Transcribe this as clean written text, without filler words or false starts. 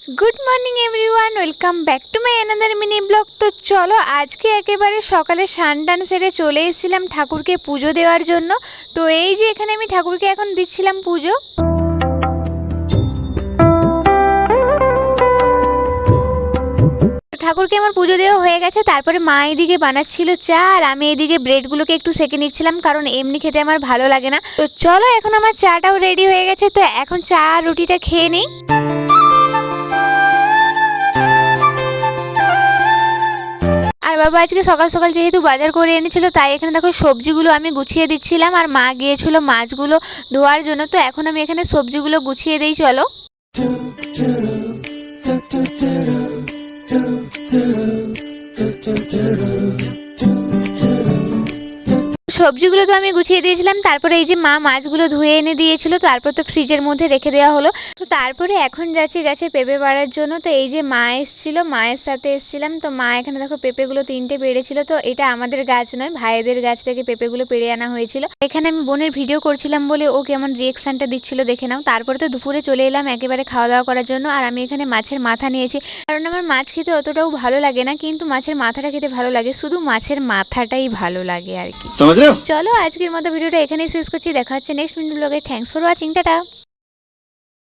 Good morning everyone, welcome back to my another mini blog. তো চলো আজকে একেবারে সকালে স্নান টান সেরে চলে এসেছিলাম ঠাকুরকে পুজো দেওয়ার জন্য। তো এই যে এখানে আমি ঠাকুরকে এখন দিচ্ছিলাম পুজো। ঠাকুরকে আমার পুজো দেওয়া হয়ে গেছে। তারপরে মা এদিকে বানাচ্ছিল চা আর আমি এদিকে ব্রেডগুলোকে একটু সেঁকে নিচ্ছিলাম, কারণ এমনি খেতে আমার ভালো লাগে না। তো চলো এখন আমার চাটাও রেডি হয়ে গেছে, তো এখন চা আর রুটিটা খেয়ে নিই। আর বাবা আজকে সকাল সকাল যেহেতু বাজার করে এনেছিল, তাই এখানে দেখো সবজিগুলো আমি গুছিয়ে দিচ্ছিলাম, আর মা গিয়েছিল মাছগুলো ধোয়ার জন্য। তো এখন আমি এখানে সবজিগুলো গুছিয়ে দিই, চলো। সবজিগুলো তো আমি গুছিয়ে দিয়েছিলাম, তারপরে এই যে মা মাছগুলো ধুয়ে এনে দিয়েছিল, তারপর তো ফ্রিজের মধ্যে রেখে দেওয়া হলো। তো তারপরে এখন যাচ্ছি গাছে পেঁপে পাড়ার জন্য। তো এই যে মা এসেছিল, মায়ের সাথে এসেছিলাম। তো মা এখানে দেখো পেঁপেগুলো 3টে পেড়েছিল। তো এটা আমাদের গাছ নয়, ভাইদের গাছ থেকে পেঁপেগুলো পেড়ে আনা হয়েছিল। এখানে আমি বোনের ভিডিও করছিলাম বলে ও কেমন রিয়েকশনটা দিচ্ছিল দেখে নাও। তারপরে তো দুপুরে চলে এলাম একেবারে খাওয়া দাওয়া করার জন্য। আর আমি এখানে মাছের মাথা নিয়েছি, কারণ আমার মাছ খেতে অতটাও ভালো লাগে না, কিন্তু মাছের মাথাটা খেতে ভালো লাগে, শুধু মাছের মাথাটাই ভালো লাগে আর কি। চলো আজকের মতো ভিডিওটা এখানেই শেষ করছি, দেখা হচ্ছে নেক্সট মিনিট ব্লগে। Thanks for watching, tata.